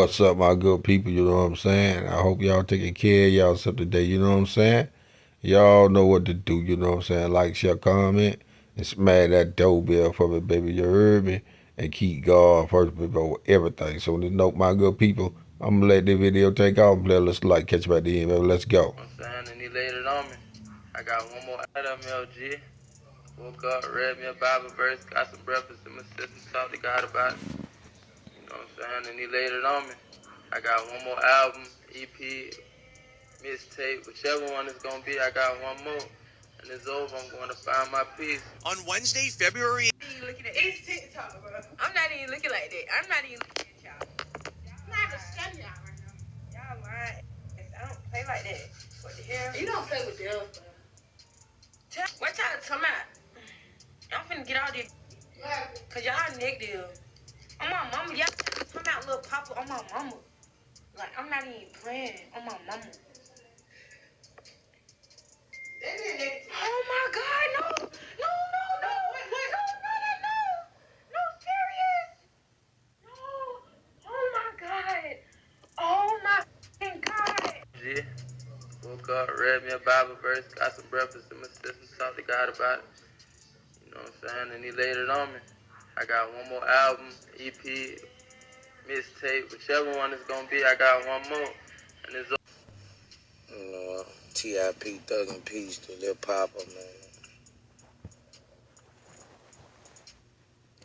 what's up, my good people? You know what I'm saying? I hope y'all taking care of y'all today. You know what I'm saying? Y'all know what to do. You know what I'm saying? Like, share, comment, and smash that doorbell for me, baby. You heard me? And keep God first before everything. So, on this note, my good people, I'm gonna let this video take off. Let's like catch you at the end, baby. Let's go. I'm saying, and he laid it on me. I got one more MLG. Woke up, read me a Bible verse, got some breakfast in my system, talked to God about it. You know what I'm saying? And he laid it on me. I got one more album, EP, mixtape, whichever one it's gonna be. I got one more. And it's over. I'm going to find my peace. On Wednesday, February. You looking at it's TikTok, bro. I'm not even looking like that. I'm not even looking at y'all. I'm not even studying y'all right now. Y'all lying. I don't play like that. What the hell? You don't play with them, bro. What y'all come out? I'm finna get all this. Cause y'all negative. On my mama, y'all come out little Poppa on my mama. Like, I'm not even playing on my mama. Oh my God, no. No, no, no. Wait. No, serious. No. Oh my God. Oh my fucking God. Yeah. Woke up, read me a Bible verse, got some breakfast in my system, talked to God about it. You know what I'm saying? And he laid it on me. I got one more album, EP, mixtape, whichever one it's gonna be. I got one more. And it's T.I.P. Thug and Peace to Lil Poppa, man.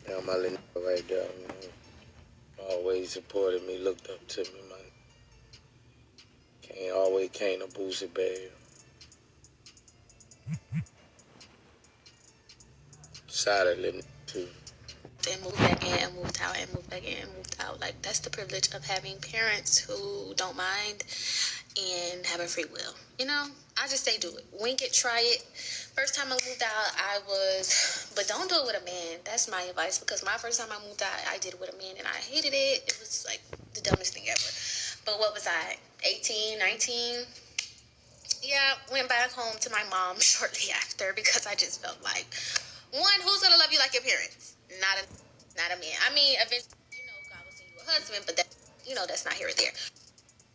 Yeah, my little nigga right there, man. Always supported me, looked up to me, man. Can't no Boosie, baby. Solid little nigga, too. And moved back in and moved out and moved back in and moved out. Like, that's the privilege of having parents who don't mind and having free will. You know, I just say do it. Wink it, try it. First time I moved out, but don't do it with a man. That's my advice, because my first time I moved out, I did it with a man and I hated it. It was like the dumbest thing ever. But what was I, 18, 19? Yeah, went back home to my mom shortly after, because I just felt like, one, who's gonna love you like your parents? Not a man. I mean, eventually, God will send you a husband, but that's not here or there.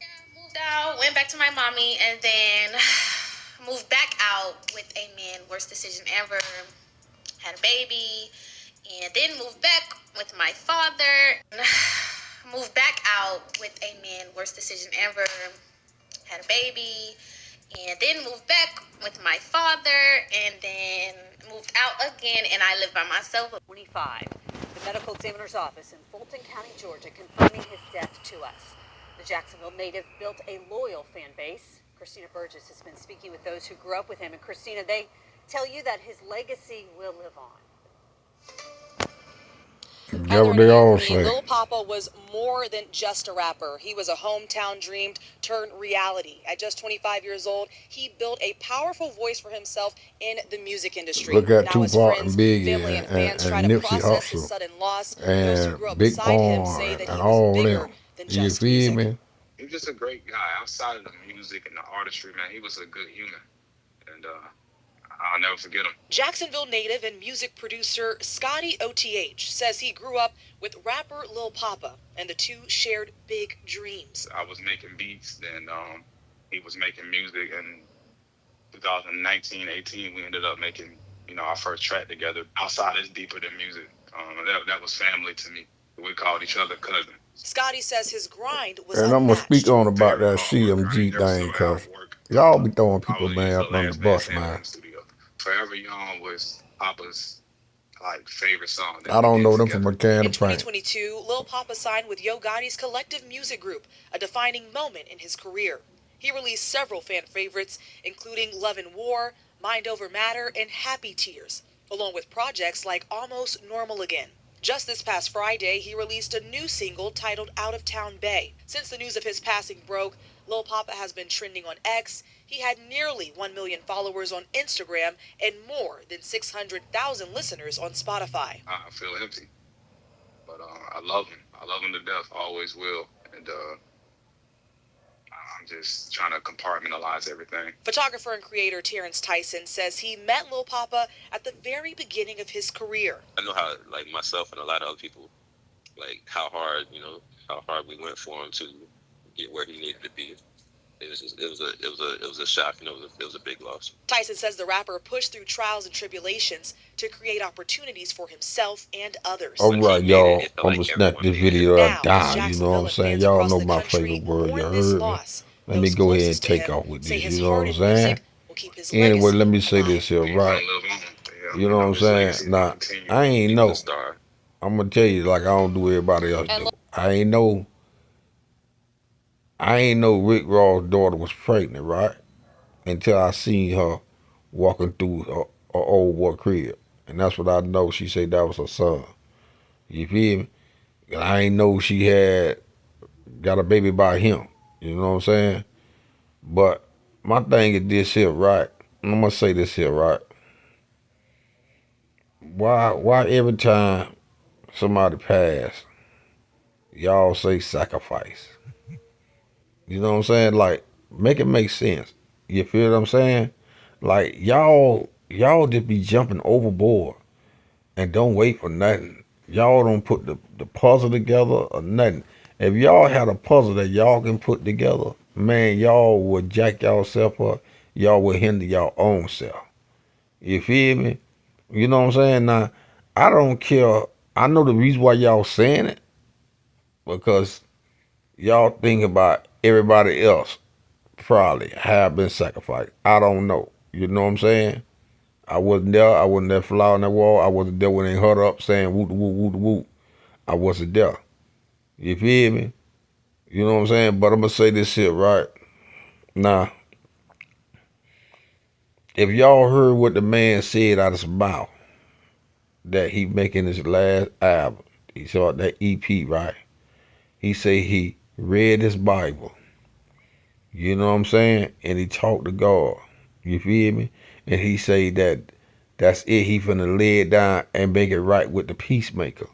Yeah, moved out, went back to my mommy, and then moved back out with a man. Worst decision ever. Had a baby, and then moved back with my father. Moved back out with a man. Worst decision ever. Had a baby, and then moved back with my father, and then moved out again, and I live by myself. 25. The medical examiner's office in Fulton County, Georgia, confirming his death to us. The Jacksonville native built a loyal fan base. Christina Burgess has been speaking with those who grew up with him, and Christina, they tell you that his legacy will live on. That's what they all say. Lil Poppa was more than just a rapper. He was a hometown dream turned reality. At just 25 years old, he built a powerful voice for himself in the music industry. Look at now his Tupac friends, and Biggie family, and fans try and to Nipsey process his Hussle sudden loss. Those who and grew up Big beside him Pun say that and he all was bigger them. than You just feel music. me? He was just a great guy. Outside of the music and the artistry, man, he was a good human. And I'll never forget him. Jacksonville native and music producer Scotty OTH says he grew up with rapper Lil Poppa, and the two shared big dreams. I was making beats, and he was making music. And 2019, 18, we ended up making, our first track together. Outside is deeper than music. That was family to me. We called each other cousins. Scotty says his grind was And I'm gonna speak on about that Very CMG never thing, saw cause outwork. y'all be throwing I people, was man, the up on the last man bus, standing in man. the studio. Forever Young was Papa's favorite song. I don't know them from a can In of paint. 2022, Lil Poppa signed with Yo Gotti's Collective Music Group, a defining moment in his career. He released several fan favorites, including Love and War, Mind Over Matter, and Happy Tears, along with projects like Almost Normal Again. Just this past Friday, he released a new single titled Out of Town Bay. Since the news of his passing broke, Lil Poppa has been trending on X. He had nearly 1 million followers on Instagram and more than 600,000 listeners on Spotify. I feel empty, but I love him. I love him to death. Always will. And I'm just trying to compartmentalize everything. Photographer and creator Terrence Tyson says he met Lil Poppa at the very beginning of his career. I know how, myself and a lot of other people, how hard, how hard we went for him to get where he needed to be. It was a shock, and it was a big loss. Tyson says the rapper pushed through trials and tribulations to create opportunities for himself and others. All right, y'all. It felt I'm like gonna snap everyone this made it. video Now, as down. You know what Jacksonville I'm and saying? fans Y'all across know the my country favorite word. You mourn this heard me? loss, Let me those go ahead and closest to take him off with say this. his You know what heart I'm and saying? music will keep his Anyway, legacy let me say alive. this here, He's right? gonna live on. Yeah, You know what I'm his saying? legacy is gonna Now, continue. I ain't He was a know. star. I'm gonna tell you like I don't do everybody else do. I ain't know. I ain't know Rick Ross' daughter was pregnant, right? Until I seen her walking through her old boy crib, and that's what I know. She said that was her son. You feel me? And I ain't know she had got a baby by him. You know what I'm saying? But my thing is this here, right? I'm gonna say this here, right? Why every time somebody pass, y'all say sacrifice? You know what I'm saying? Like, make it make sense. You feel what I'm saying? Like y'all just be jumping overboard and don't wait for nothing. Y'all don't put the puzzle together or nothing. If y'all had a puzzle that y'all can put together, man, y'all would jack y'allself up. Y'all would hinder y'all own self. You feel me? You know what I'm saying? Now, I don't care. I know the reason why y'all saying it because y'all think about everybody else probably have been sacrificed. I don't know. You know what I'm saying? I wasn't there. I wasn't there fly on that wall. I wasn't there when they hurt up saying whoop whoop whoop whoop. I wasn't there. You feel me? You know what I'm saying? But I'm gonna say this shit right now. If y'all heard what the man said out of his mouth that he making his last album, he saw that EP, right? He say he read his Bible. You know what I'm saying? And he talked to God. You feel me? And he say that that's it. He finna lay it down and make it right with the peacemaker.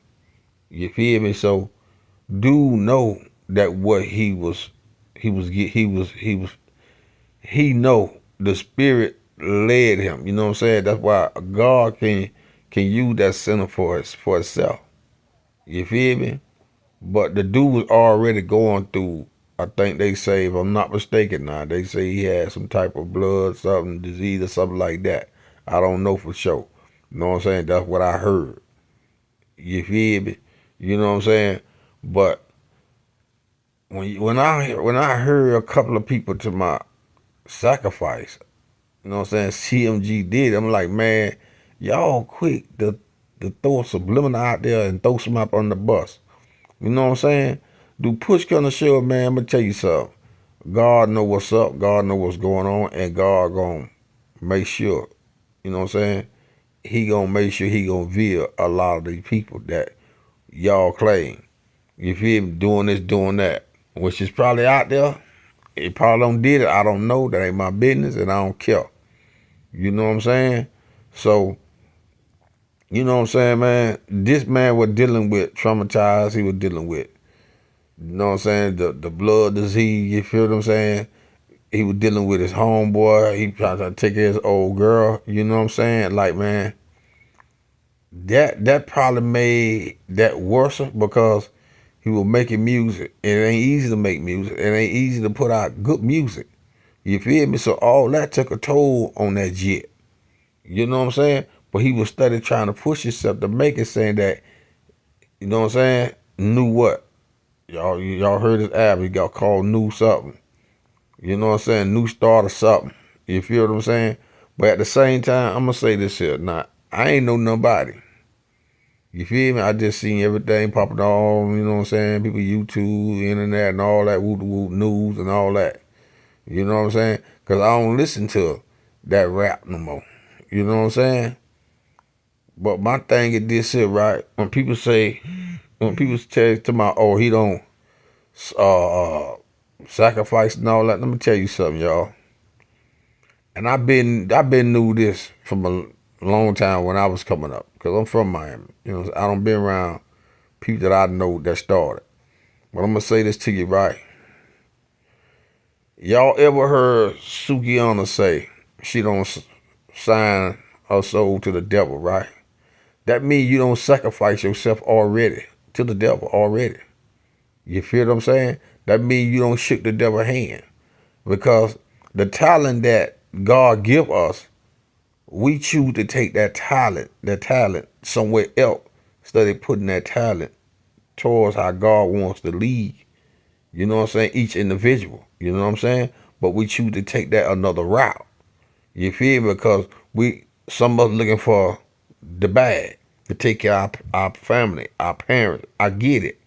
You feel me? So do know that what he know the spirit led him. You know what I'm saying? That's why God can use that sinner for itself. You feel me? But the dude was already going through, I think they say, if I'm not mistaken now, they say he had some type of blood, something, disease or something like that. I don't know for sure. You know what I'm saying? That's what I heard. You feel me? You know what I'm saying? But when I heard a couple of people to my sacrifice, you know what I'm saying, CMG did, I'm like, man, y'all quick to throw a subliminal out there and throw some up on the bus. You know what I'm saying? Do push come to shove, man, I'm gonna tell you something. God know what's up, God know what's going on, and God gonna make sure, you know what I'm saying? He gonna make sure he gonna veil a lot of these people that y'all claim. You feel me? Doing this, doing that. Which is probably out there. It probably don't did it. I don't know. That ain't my business and I don't care. You know what I'm saying? So, you know what I'm saying, man? This man was dealing with traumatized. He was dealing with, you know what I'm saying, the blood disease, you feel what I'm saying? He was dealing with his homeboy. He tried to take care of his old girl. You know what I'm saying? Like, man, that probably made that worse because he was making music. It ain't easy to make music. It ain't easy to put out good music. You feel me? So all that took a toll on that jet. You know what I'm saying? But he was steady trying to push himself to make it, saying that, you know what I'm saying? Knew what? Y'all heard his album. He got called New Something. You know what I'm saying? New Start or something. You feel what I'm saying? But at the same time, I'm gonna say this here. Now, I ain't know nobody. You feel me? I just seen everything popping on, you know what I'm saying? People YouTube, internet, and all that, whoop whoop news and all that. You know what I'm saying? Because I don't listen to that rap no more. You know what I'm saying? But my thing is this here, right? When people tell to my, oh, he don't sacrifice and all that, let me tell you something, y'all. And I've been knew this from a long time when I was coming up, because I'm from Miami. You know, I don't been around people that I know that started. But I'm gonna say this to you, right? Y'all ever heard Sukiana say she don't sign her soul to the devil, right? That means you don't sacrifice yourself already to the devil already. You feel what I'm saying? That means you don't shook the devil's hand. Because the talent that God give us, we choose to take that talent somewhere else instead of putting that talent towards how God wants to lead. You know what I'm saying? Each individual. You know what I'm saying? But we choose to take that another route. You feel me? Because some of us looking for the bag to take care of our family, our parents. I get it.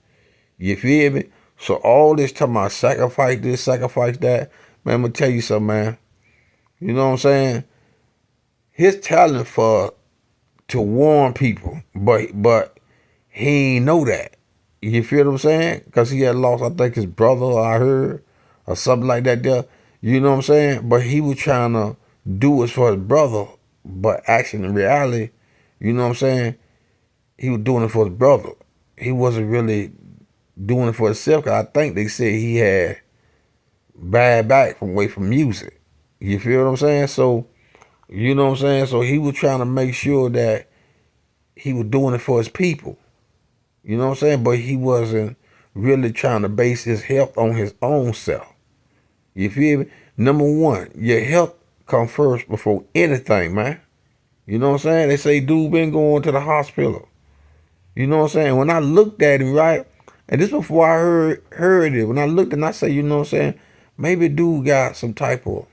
You feel me? So all this time I sacrifice this, sacrifice that. Man, I'm gonna tell you something, man. You know what I'm saying? His talent for to warn people, but he ain't know that. You feel what I'm saying? Because he had lost, I think, his brother, I heard, or something like that there. You know what I'm saying? But he was trying to do it for his brother, but actually, in reality, you know what I'm saying? He was doing it for his brother. He wasn't really doing it for himself, because I think they said he had bad back from away from music. You feel what I'm saying? So, you know what I'm saying? So he was trying to make sure that he was doing it for his people. You know what I'm saying? But he wasn't really trying to base his health on his own self. You feel me? Number one, your health come first before anything, man. You know what I'm saying? They say dude been going to the hospital. You know what I'm saying? When I looked at him, right, and this before I heard it, when I looked and I say, you know what I'm saying, maybe dude got some type of,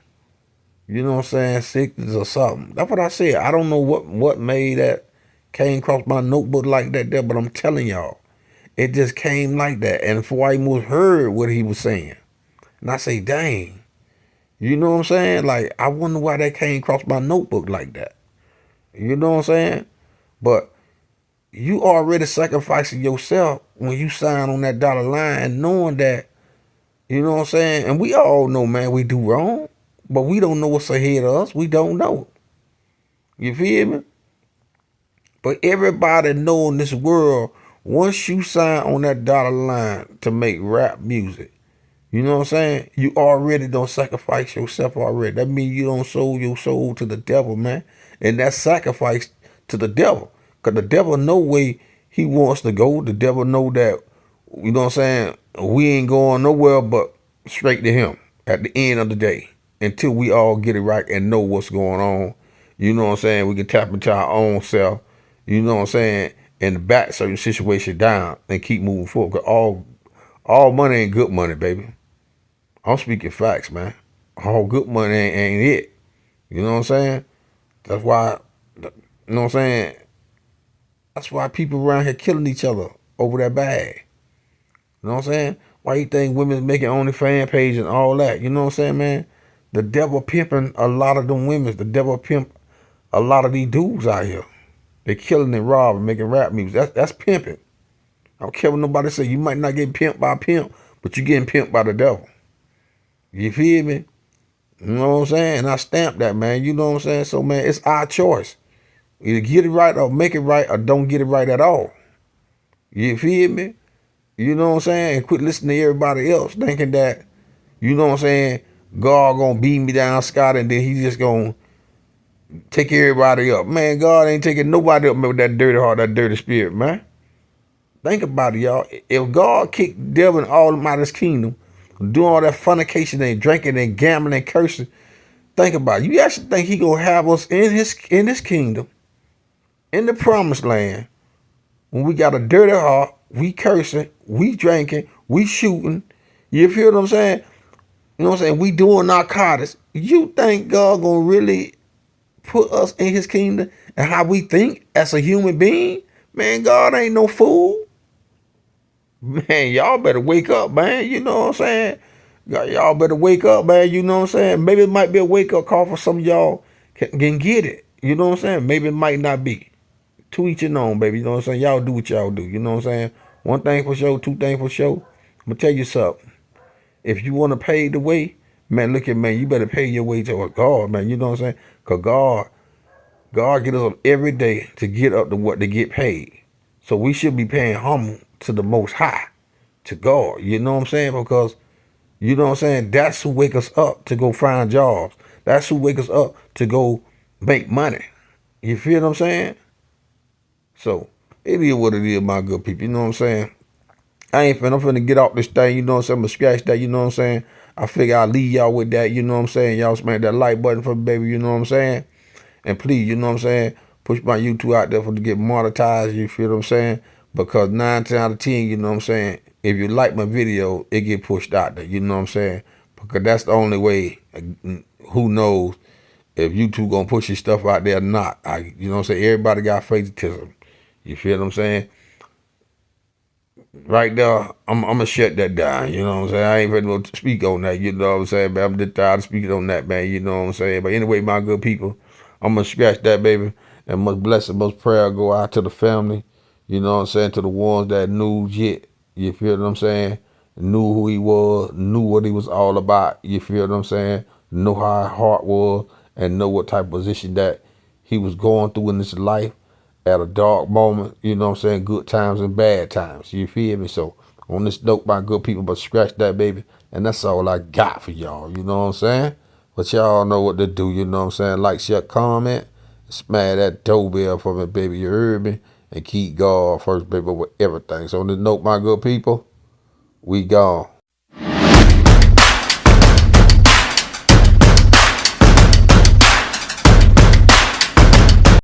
you know what I'm saying, sickness or something. That's what I said. I don't know what made that came across my notebook like that there, but I'm telling y'all, it just came like that. And before I even heard what he was saying, and I say, dang, you know what I'm saying? Like, I wonder why that came across my notebook like that. You know what I'm saying? But you already sacrificing yourself when you sign on that dollar line, knowing that, you know what I'm saying? And we all know, man, we do wrong, but we don't know what's ahead of us. We don't know. You feel me? But everybody know in this world, once you sign on that dollar line to make rap music, you know what I'm saying? You already don't sacrifice yourself already. That means you don't sold your soul to the devil, man. And that's sacrifice to the devil. Because the devil know where he wants to go. The devil know that, you know what I'm saying, we ain't going nowhere but straight to him at the end of the day. Until we all get it right and know what's going on. You know what I'm saying? We can tap into our own self. You know what I'm saying? And back certain situation down and keep moving forward. Because all money ain't good money, baby. I'm speaking facts, man. All good money ain't it. You know what I'm saying? That's why, you know what I'm saying? That's why people around here killing each other over that bag. You know what I'm saying? Why you think women making only fan page and all that? You know what I'm saying, man? The devil pimping a lot of them women. The devil pimp a lot of these dudes out here. They killing and robbing, making rap music. That's pimping. I don't care what nobody say. You might not get pimped by a pimp, but you getting pimped by the devil. You feel me? You know what I'm saying? And I stamp that, man. You know what I'm saying? So, man, it's our choice. Either get it right or make it right or don't get it right at all. You feel me? You know what I'm saying? And quit listening to everybody else thinking that, you know what I'm saying, God gonna beat me down, Scott, and then he just gonna take everybody up. Man, God ain't taking nobody up with that dirty heart, that dirty spirit, man. Think about it, y'all. If God kicked devil and all them out of his kingdom, doing all that fornication and drinking and gambling and cursing, think about it. You actually think he gonna have us in his kingdom, in the promised land, when we got a dirty heart, we cursing, we drinking, we shooting. You feel what I'm saying? You know what I'm saying? We doing narcotics. You think God gonna really put us in his kingdom and how we think as a human being? Man, God ain't no fool. Man, y'all better wake up, man. You know what I'm saying? Y'all better wake up, man. You know what I'm saying? Maybe it might be a wake up call for some of y'all can get it. You know what I'm saying? Maybe it might not be. To each your own, baby. You know what I'm saying? Y'all do what y'all do. You know what I'm saying? One thing for sure, two things for sure. I'm gonna tell you something. If you want to pay the way, man, look at man, you better pay your way to God, man. You know what I'm saying? Cause God get us up every day to get up to what to get paid. So we should be paying homage to the Most High, to God. You know what I'm saying? Because you know what I'm saying? That's who wake us up to go find jobs. That's who wake us up to go make money. You feel what I'm saying? So it is what it is, my good people. You know what I'm saying? I'm finna get off this thing, you know what I'm saying? I'm gonna scratch that, you know what I'm saying? I figure I'll leave y'all with that, you know what I'm saying? Y'all smack that like button for me, baby, you know what I'm saying? And please, you know what I'm saying? Push my YouTube out there for to get monetized, you feel what I'm saying? Because 9 times out of 10, you know what I'm saying? If you like my video, it get pushed out there, you know what I'm saying? Because that's the only way, who knows if YouTube gonna push your stuff out there or not. You know what I'm saying? Everybody got favoritism. You feel what I'm saying? Right there, I'm gonna shut that down. You know what I'm saying? I ain't ready to speak on that. You know what I'm saying? But I'm just tired of speaking on that, man. You know what I'm saying? But anyway, my good people, I'm gonna scratch that, baby. And much blessing, much prayer go out to the family. You know what I'm saying? To the ones that knew yet. You feel what I'm saying? Knew who he was, knew what he was all about. You feel what I'm saying? Know how his heart was, and know what type of position that he was going through in his life at a dark moment, you know what I'm saying? Good times and bad times. You feel me? So on this note, my good people, but scratch that, baby. And that's all I got for y'all. You know what I'm saying? But y'all know what to do, you know what I'm saying? Like, share, comment, smash that doorbell for me, baby. You heard me? And keep God first, baby, with everything. So on this note, my good people, we gone.